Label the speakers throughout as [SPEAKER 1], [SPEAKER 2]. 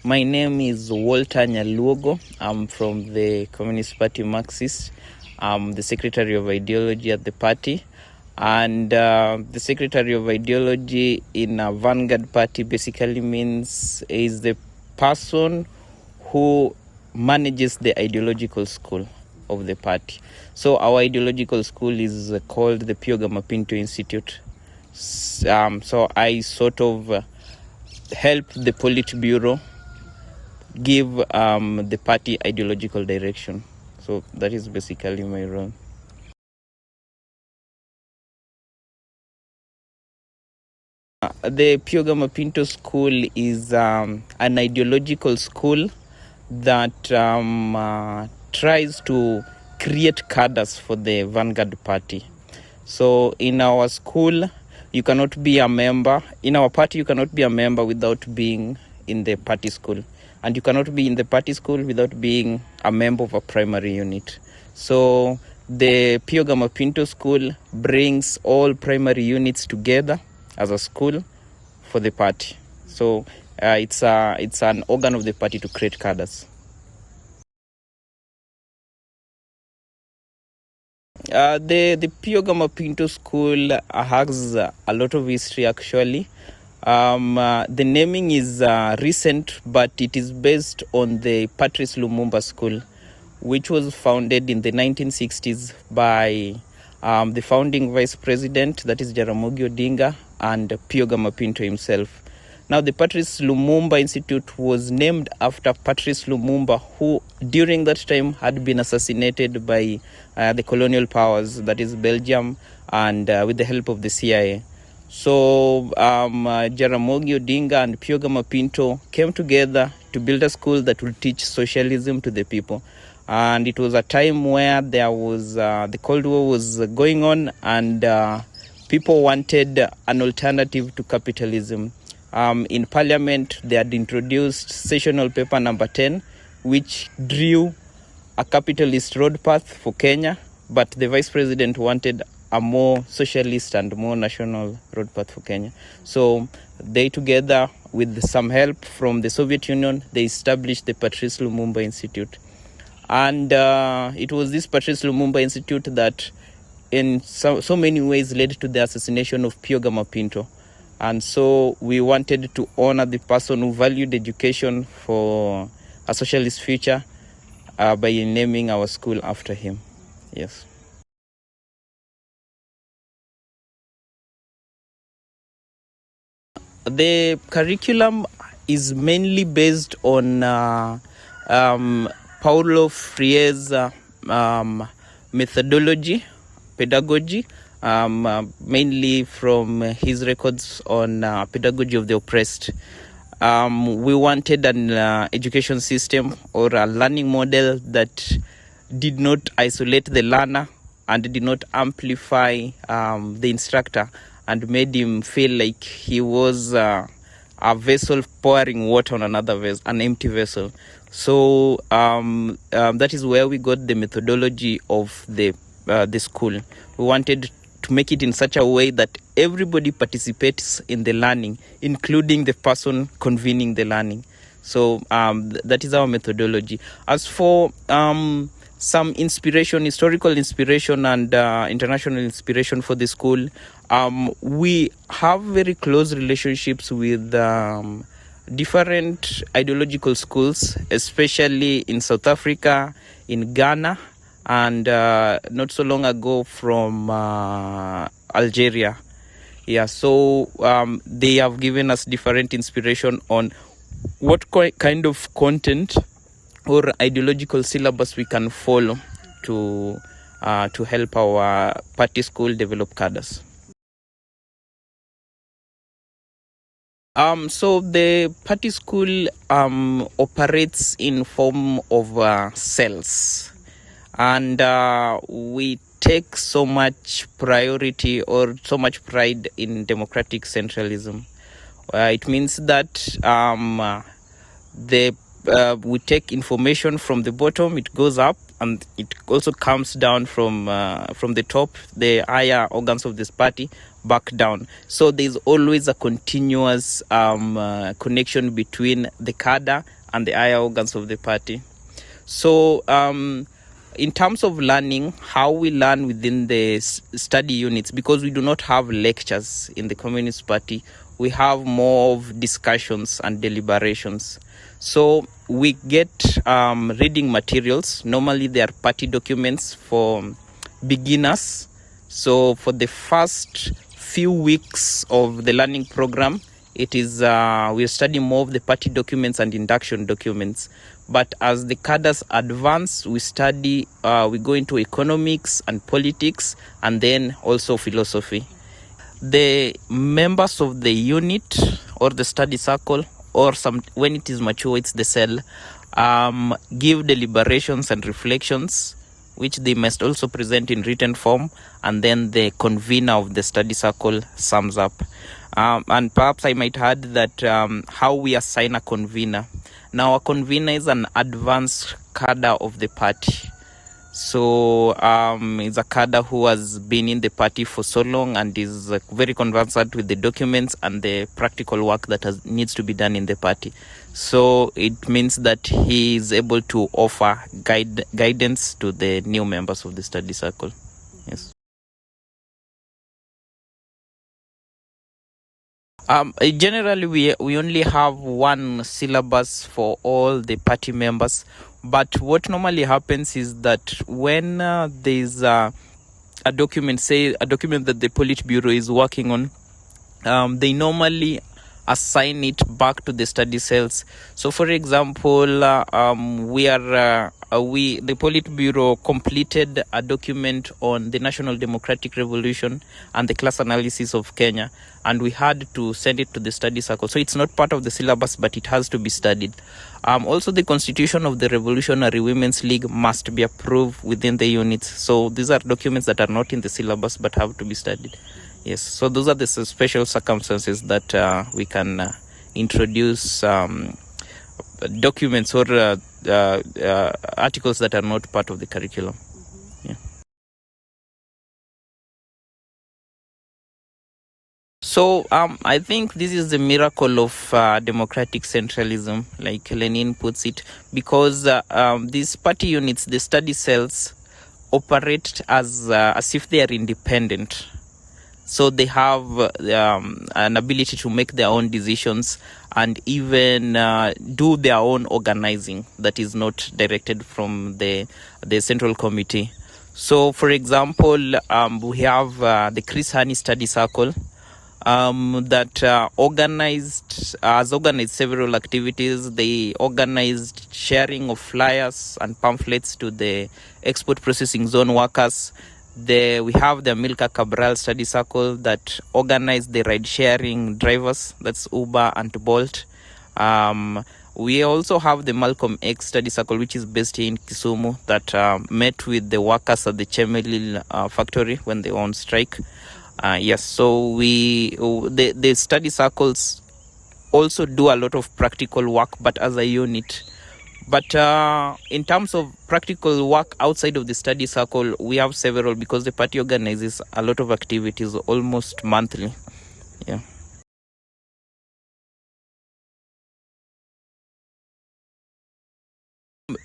[SPEAKER 1] My name is Walter Nyaluogo. I'm from the Communist Party Marxist. I'm the Secretary of Ideology at the party. And the Secretary of Ideology in a vanguard party basically means is the person who manages the ideological school of the party. So our ideological school is called the Gama Pinto Institute. So I sort of help the Politburo give the party ideological direction. So that is basically my role. The Gama Pinto School is an ideological school that tries to create cadres for the vanguard party. So in our school, you cannot be a member. In our party, you cannot be a member without being in the party school. And you cannot be in the party school without being a member of a primary unit. So the Gama Pinto School brings all primary units together as a school for the party. So it's an organ of the party to create cadres. The Gama Pinto School has a lot of history actually. The naming is recent, but it is based on the Patrice Lumumba School, which was founded in the 1960s by the founding vice president, that is Jaramogi Odinga, and Gama Pinto himself. Now, the Patrice Lumumba Institute was named after Patrice Lumumba, who during that time had been assassinated by the colonial powers, that is Belgium, and with the help of the CIA. So Jaramogi Odinga and Gama Pinto came together to build a school that would teach socialism to the people. And it was a time where there was the Cold War was going on, and people wanted an alternative to capitalism. In Parliament, they had introduced Sessional Paper number 10, which drew a capitalist road path for Kenya, but the Vice President wanted a more socialist and more national road path for Kenya. So they, together with some help from the Soviet Union, they established the Patrice Lumumba Institute. And it was this Patrice Lumumba Institute that in so many ways led to the assassination of Gama Pinto. And so we wanted to honor the person who valued education for a socialist future by naming our school after him. Yes. The curriculum is mainly based on Paulo Freire's methodology, pedagogy, mainly from his records on pedagogy of the oppressed. We wanted an education system or a learning model that did not isolate the learner and did not amplify the instructor and made him feel like he was a vessel pouring water on another vessel, an empty vessel. So that is where we got the methodology of the school. We wanted to make it in such a way that everybody participates in the learning, including the person convening the learning. So that is our methodology. As for some inspiration, historical inspiration and international inspiration for the school, we have very close relationships with different ideological schools, especially in South Africa, in Ghana, and not so long ago from Algeria. Yeah, so they have given us different inspiration on what kind of content or ideological syllabus we can follow to help our party school develop cadres. So the party school operates in form of cells, and we take so much priority or so much pride in democratic centralism. It means that we take information from the bottom, it goes up, and it also comes down from the top, the higher organs of this party, back down. So there's always a continuous connection between the cadre and the higher organs of the party. So in terms of learning, how we learn within the study units, because we do not have lectures in the Communist Party, we have more of discussions and deliberations. So we get reading materials. Normally they are party documents for beginners. So for the first few weeks of the learning program, it is we study more of the party documents and induction documents. But as the cadres advance, we study, we go into economics and politics, and then also philosophy. The members of the unit or the study circle, or when it is mature, it's the cell, give deliberations and reflections, which they must also present in written form, and then the convener of the study circle sums up. And perhaps I might add that how we assign a convener. Now, a convener is an advanced cadre of the party. So it's a cadre who has been in the party for so long and is very conversant with the documents and the practical work that needs to be done in the party. So it means that he is able to offer guidance to the new members of the study circle. Yes. Generally, we only have one syllabus for all the party members. But what normally happens is that when there's a document, say a document that the Politburo is working on, they normally assign it back to the study cells. So, for example, the Politburo completed a document on the National Democratic Revolution and the class analysis of Kenya, and we had to send it to the study circle. So it's not part of the syllabus, but it has to be studied. Also, the constitution of the Revolutionary Women's League must be approved within the units. So these are documents that are not in the syllabus but have to be studied. Yes, so those are the special circumstances that we can introduce documents or articles that are not part of the curriculum. Yeah. So I think this is the miracle of democratic centralism, like Lenin puts it, because these party units, the study cells, operate as if they are independent. So they have an ability to make their own decisions and even do their own organizing that is not directed from the central committee. So, for example, we have the Chris Hani Study Circle that has organized several activities. They organized sharing of flyers and pamphlets to the export processing zone workers. We have the Milka Cabral Study Circle that organized the ride-sharing drivers, that's Uber and Bolt. We also have the Malcolm X Study Circle, which is based in Kisumu, that met with the workers at the Chemelil factory when they were on strike. Yes, so the study circles also do a lot of practical work, but as a unit. But in terms of practical work outside of the study circle, we have several, because the party organizes a lot of activities almost monthly. Yeah.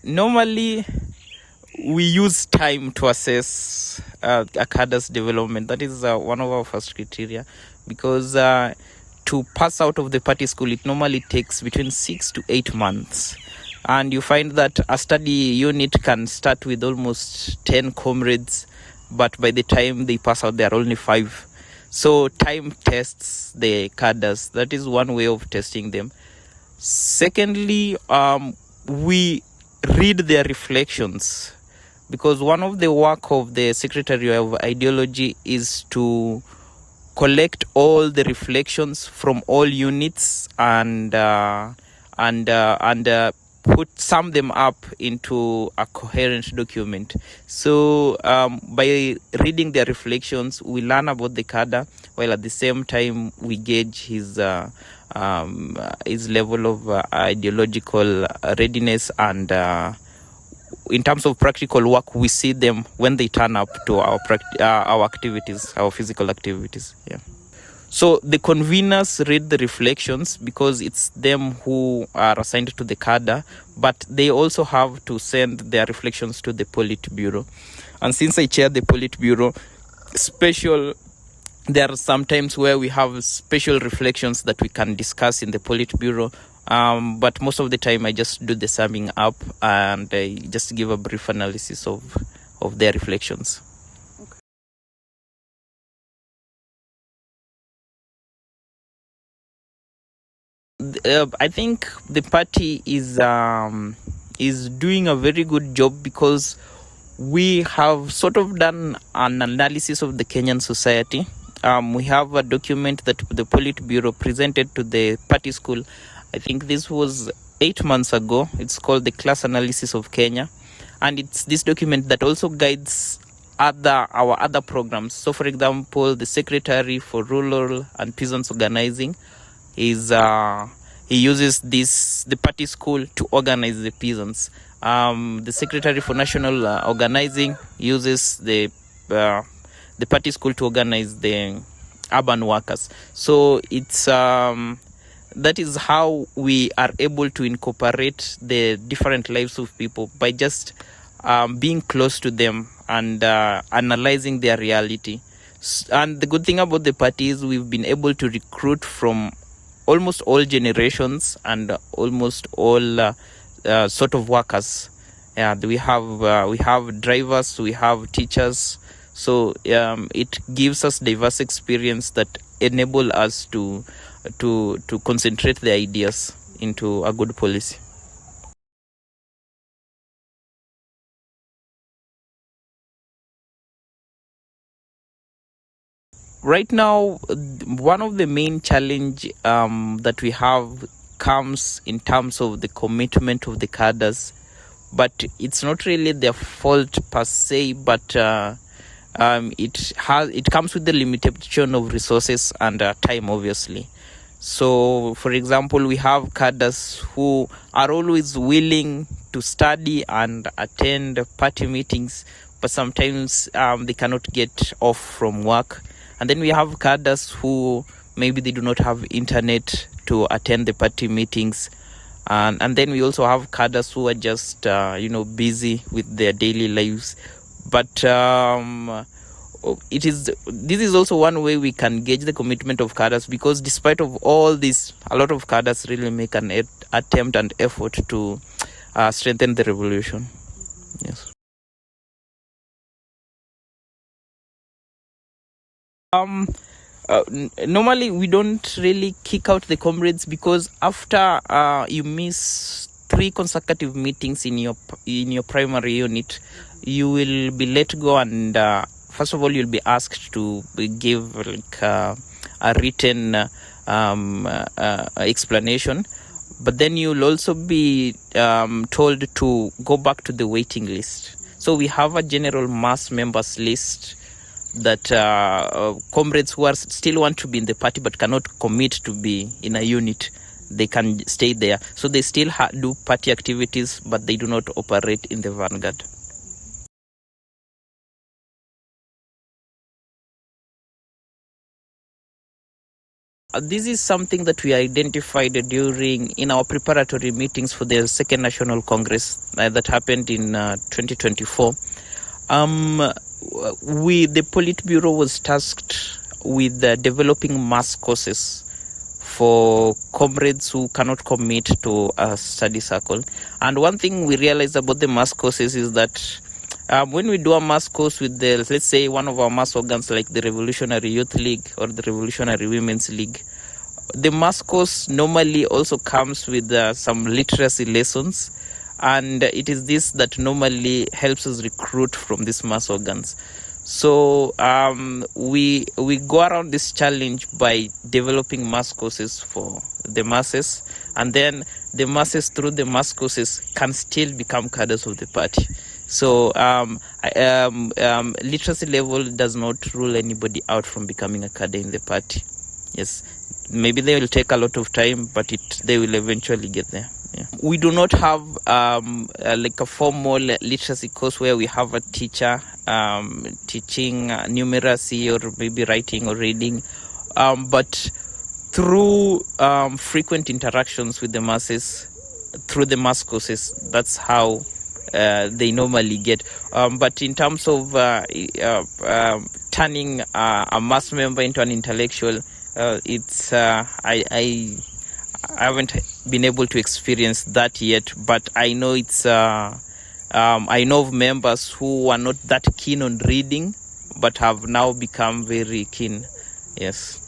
[SPEAKER 1] Normally, we use time to assess a cadre's development. That is one of our first criteria, because to pass out of the party school, it normally takes between 6 to 8 months. And you find that a study unit can start with almost 10 comrades, but by the time they pass out, there are only 5. So time tests the cadres. That is one way of testing them. Secondly, we read their reflections, because one of the work of the Secretary of Ideology is to collect all the reflections from all units and sum them up into a coherent document. So by reading their reflections, we learn about the cadre, while at the same time we gauge his level of ideological readiness, and in terms of practical work, we see them when they turn up to our activities, our physical activities. Yeah. So the conveners read the reflections because it's them who are assigned to the cadre, but they also have to send their reflections to the Politburo. And since I chair the Politburo, there are some times where we have special reflections that we can discuss in the Politburo. But most of the time I just do the summing up and I just give a brief analysis of their reflections. I think the party is doing a very good job because we have sort of done an analysis of the Kenyan society. We have a document that the Politburo presented to the party school. I think this was 8 months ago. It's called the Class Analysis of Kenya. And it's this document that also guides our other programs. So, for example, the Secretary for Rural and Peasants Organizing he uses the party school to organize the peasants. The Secretary for National Organizing uses the party school to organize the urban workers. So it's that is how we are able to incorporate the different lives of people by just being close to them and analyzing their reality. And the good thing about the party is we've been able to recruit from almost all generations and almost all sort of workers. Yeah, we have drivers, we have teachers. So it gives us diverse experience that enable us to concentrate the ideas into a good policy. Right now, one of the main challenge that we have comes in terms of the commitment of the cadres, but it's not really their fault per se, but it comes with the limitation of resources and time, obviously. So, for example, we have cadres who are always willing to study and attend party meetings, but sometimes they cannot get off from work. And then we have cadres who maybe they do not have internet to attend the party meetings. And then we also have cadres who are just, busy with their daily lives. But this is also one way we can gauge the commitment of cadres, because despite of all this, a lot of cadres really make an attempt and effort to strengthen the revolution. Yes. Normally we don't really kick out the comrades, because after you miss 3 consecutive meetings in your primary unit, you will be let go, and first of all you'll be asked to give a written explanation, but then you'll also be told to go back to the waiting list. So we have a general mass members list that comrades who are still want to be in the party but cannot commit to be in a unit, they can stay there. So they still do party activities, but they do not operate in the vanguard. This is something that we identified in our preparatory meetings for the Second National Congress that happened in 2024. The Politburo was tasked with developing mass courses for comrades who cannot commit to a study circle. And one thing we realized about the mass courses is that when we do a mass course with let's say one of our mass organs like the Revolutionary Youth League or the Revolutionary Women's League, the mass course normally also comes with some literacy lessons. And it is this that normally helps us recruit from these mass organs. So we go around this challenge by developing mass courses for the masses, and then the masses through the mass courses can still become cadres of the party. So literacy level does not rule anybody out from becoming a cadre in the party. Yes, maybe they will take a lot of time, but they will eventually get there. Yeah. We do not have like a formal literacy course where we have a teacher teaching numeracy or maybe writing or reading, but through frequent interactions with the masses, through the mass courses, that's how they normally get. But in terms of turning a mass member into an intellectual, it's I haven't been able to experience that yet, but I know it's I know of members who are not that keen on reading but have now become very keen. Yes.